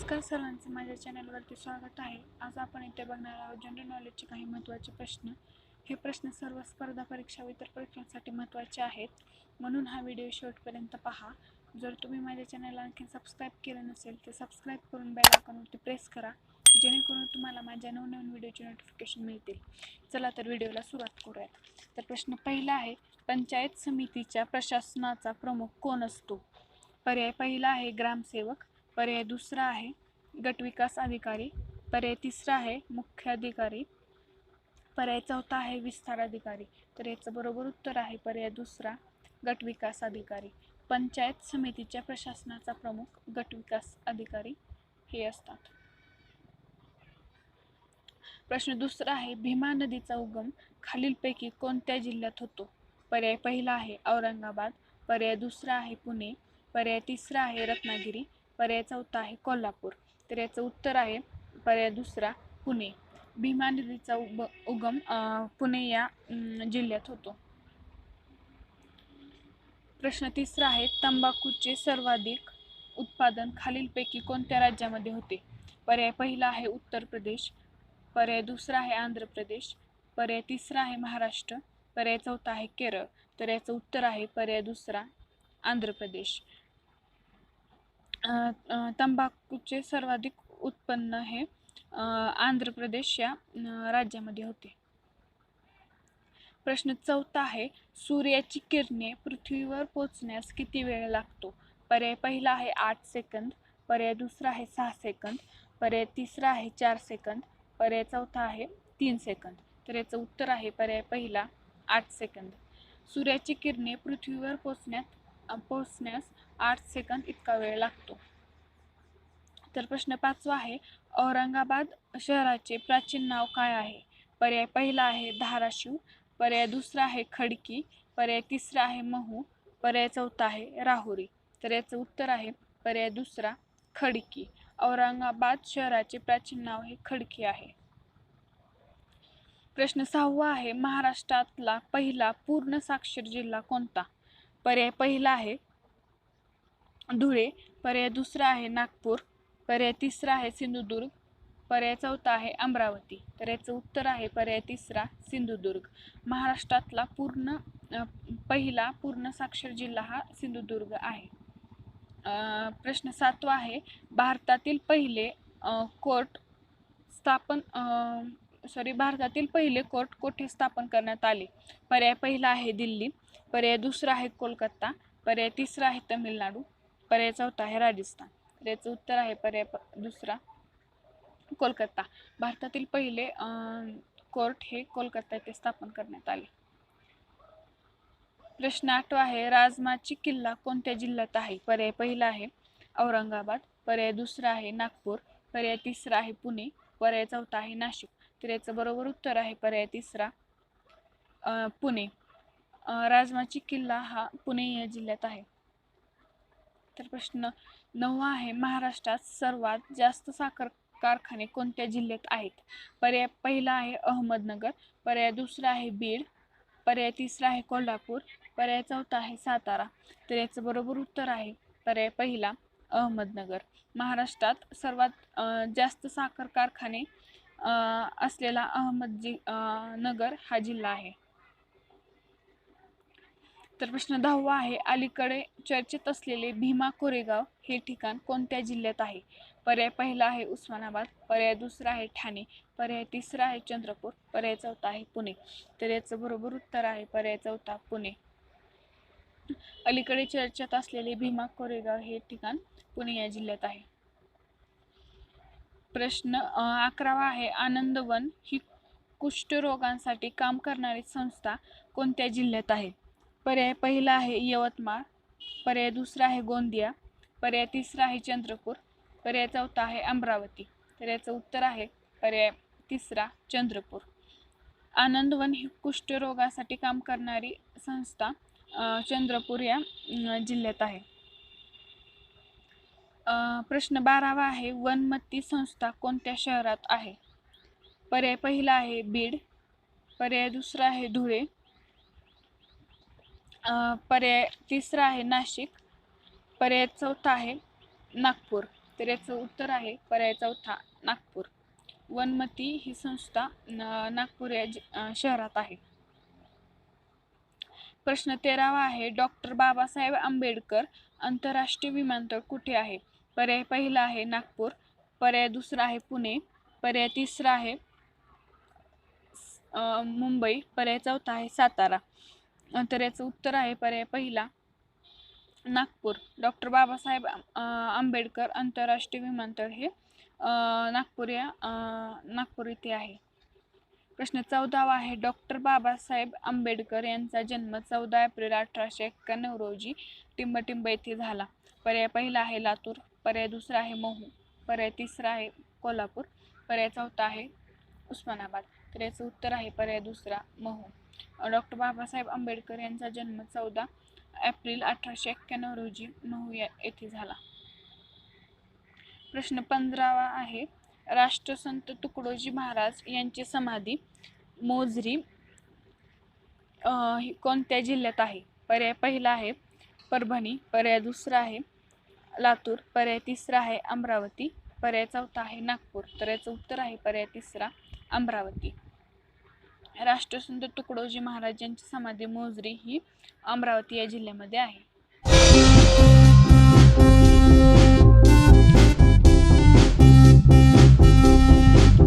नमस्कार सर्वांचं, माझ्या चॅनलवरती स्वागत आहे. आज आपण इथे बघणार आहोत जनरल नॉलेजचे काही महत्त्वाचे प्रश्न. हे प्रश्न सर्व स्पर्धा परीक्षा व इतर परीक्षांसाठी महत्त्वाचे आहेत, म्हणून हा व्हिडिओ शेवटपर्यंत पहा. जर तुम्ही माझ्या चॅनलला आणखी सबस्क्राईब केलं नसेल तर सबस्क्राईब करून बेल आयकॉनवरती प्रेस करा, जेणेकरून तुम्हाला माझ्या नवनवीन व्हिडिओचे नोटिफिकेशन मिळतील. चला तर व्हिडिओला सुरुवात करूयात. तर प्रश्न पहिला आहे, पंचायत समितीच्या प्रशासनाचा प्रमुख कोण असतो? पर्याय पहिला आहे ग्रामसेवक, पर्याय दुसरा आहे गटविकास अधिकारी, पर्याय तिसरा आहे मुख्याधिकारी, पर्याय चौथा आहे विस्तार अधिकारी. तर याचं बरोबर उत्तर आहे पर्याय दुसरा गटविकास अधिकारी. पंचायत समितीच्या प्रशासनाचा प्रमुख गटविकास अधिकारी हे असतात. प्रश्न दुसरा आहे, भीमा नदीचा उगम खालीलपैकी कोणत्या जिल्ह्यात होतो? पर्याय पहिला आहे औरंगाबाद, पर्याय दुसरा आहे पुणे, पर्याय तिसरा आहे रत्नागिरी, पर्याय चौथा आहे कोल्हापूर. तर याचं उत्तर आहे पर्याय दुसरा पुणे. भीमा नदीचा उगम पुणे या जिल्ह्यात होतो. प्रश्न तिसरा आहे, तंबाखूचे सर्वाधिक उत्पादन खालीलपैकी कोणत्या राज्यामध्ये होते? पर्याय पहिला आहे उत्तर प्रदेश, पर्याय दुसरा आहे आंध्र प्रदेश, पर्याय तिसरा आहे महाराष्ट्र, पर्याय चौथा आहे केरळ. तर याचं उत्तर आहे पर्याय दुसरा आंध्र प्रदेश. तंबाखूचे सर्वाधिक उत्पन्न हे आंध्र प्रदेश या राज्यामध्ये होते. प्रश्न चौथा आहे, सूर्याची किरणे पृथ्वीवर पोहोचण्यास किती वेळ लागतो? पर्याय पहिला आहे 8 सेकंद, पर्याय दुसरा आहे 6 सेकंद, पर्याय तिसरा आहे 4 सेकंद, पर्याय चौथा आहे 3 सेकंद. तर याचं उत्तर आहे पर्याय पहिला 8 सेकंद. सूर्याची किरणे पृथ्वीवर पोहोचण्यास 8 सेकंद इतका वेळ लागतो. तर प्रश्न पाचवा आहे, औरंगाबाद शहराचे प्राचीन नाव काय आहे? पर्याय पहिला आहे धाराशिव, पर्याय दुसरा आहे खडकी, पर्याय तिसरा आहे महू, पर्याय चौथा आहे राहुरी. तर याचं उत्तर आहे पर्याय दुसरा खडकी. औरंगाबाद शहराचे प्राचीन नाव हे खडकी आहे. प्रश्न सहावा आहे, महाराष्ट्रातला पहिला पूर्ण साक्षर जिल्हा कोणता? पर्याय पहिला आहे धुळे, पर्याय दुसरा आहे नागपूर, पर्याय तिसरा आहे सिंधुदुर्ग, पर्याय चौथा आहे अमरावती. तर याचं उत्तर आहे पर्याय तिसरा सिंधुदुर्ग. महाराष्ट्रातला पहिला पूर्ण साक्षर जिल्हा हा सिंधुदुर्ग आहे. प्रश्न सातवा आहे, भारतातील पहिले कोर्ट कुठे स्थापन करण्यात आले? पर्याय पहिला आहे दिल्ली, पर्याय दुसरा आहे कोलकाता, पर्याय तिसरा आहे तमिळनाडू, पर्याय चौथा आहे राजस्थान. तर याचं उत्तर आहे पर्याय दुसरा कोलकाता. भारतातील पहिले कोर्ट हे कोलकाता येथे स्थापन करण्यात आले. प्रश्न आठवा आहे, राजमाची किल्ला कोणत्या जिल्ह्यात आहे? पर्याय पहिला आहे औरंगाबाद, पर्याय दुसरा आहे नागपूर, पर्याय तिसरा आहे पुणे, पर्याय चौथा आहे नाशिक. तर याचं बरोबर उत्तर आहे पर्याय तिसरा पुणे. राजमाची किल्ला हा पुणे या जिल्ह्यात आहे. तर प्रश्न नववा आहे, महाराष्ट्रात सर्वात जास्त साखर कारखाने कोणत्या जिल्ह्यात आहेत? पर्याय पहिला आहे अहमदनगर, पर्याय दुसरा आहे बीड, पर्याय तिसरा आहे कोल्हापूर, पर्याय चौथा आहे सातारा. तर याचं बरोबर उत्तर आहे पर्याय पहिला अहमदनगर. महाराष्ट्रात सर्वात जास्त साखर कारखाने असलेला अहमदनगर हा जिल्हा आहे. तर प्रश्न 10वा आहे, अलीकडे चर्चेत असलेले भीमा कोरेगाव हे ठिकाण कोणत्या जिल्ह्यात आहे? पर्याय पहिला आहे उस्मानाबाद, पर्याय दुसरा आहे ठाणे, पर्याय तिसरा आहे चंद्रपूर, पर्याय चौथा आहे पुणे. तर याचं बरोबर उत्तर आहे पर्याय चौथा पुणे. अलीकडे चर्चेत असलेले भीमा कोरेगाव हे ठिकाण पुणे या जिल्ह्यात आहे. प्रश्न 11वा आहे, आनंदवन ही कुष्ठरोगांसाठी काम करणारी संस्था कोणत्या जिल्ह्यात आहे? पर्याय पहिला आहे यवतमाळ, पर्याय दुसरा आहे गोंदिया, पर्याय तिसरा आहे चंद्रपूर, पर्याय चौथा आहे अमरावती. तर याचं उत्तर आहे पर्याय तिसरा चंद्रपूर. आनंदवन ही कुष्ठरोगासाठी काम करणारी संस्था चंद्रपूर या जिल्ह्यात आहे. प्रश्न 12वा आहे, वनमती संस्था कोणत्या शहरात आहे? पर्याय पहिला आहे बीड, पर्याय दुसरा आहे धुळे, पर्याय तिसरा आहे नाशिक, पर्याय चौथा आहे नागपूर. तर याचं उत्तर आहे पर्याय चौथा नागपूर. वनमती ही संस्था नागपूर या शहरात आहे. प्रश्न 13वा आहे डॉक्टर बाबासाहेब आंबेडकर आंतरराष्ट्रीय विमानतळ कुठे आहे? पर्याय पहिला आहे नागपूर, पर्याय दुसरा आहे पुणे, पर्याय तिसरा आहे मुंबई, पर्याय चौथा आहे सातारा. तर याचं उत्तर आहे पर्याय पहिला नागपूर. डॉक्टर बाबासाहेब आंबेडकर आंतरराष्ट्रीय विमानतळ हे नागपूर इथे आहे. प्रश्न 14वा आहे डॉक्टर बाबासाहेब आंबेडकर यांचा जन्म 14 एप्रिल 1891 रोजी टिंबटिंब येथे झाला. पर्याय पहिला आहे लातूर, पर्याय दुसरा आहे महू, पर्याय तिसरा आहे कोल्हापूर, पर्याय चौथा आहे उस्मानाबाद. तर याचं उत्तर आहे पर्याय दुसरा महू. डॉक्टर बाबासाहेब आंबेडकर यांचा जन्म 14 एप्रिल 1891 रोजी महू येथे झाला. प्रश्न 15वा आहे राष्ट्रसंत तुकडोजी महाराज यांची समाधी मोझरी कोणत्या जिल्ह्यात आहे? पर्याय पहिला आहे परभणी, पर्याय दुसरा आहे लातूर, पर्याय तिसरा आहे अमरावती, पर्याय चौथा आहे नागपूर. तर याचं उत्तर आहे पर्याय तिसरा अमरावती. राष्ट्रसंत तुकडोजी महाराज यांची समाधी मोझरी ही अमरावती या जिल्ह्यामध्ये आहे.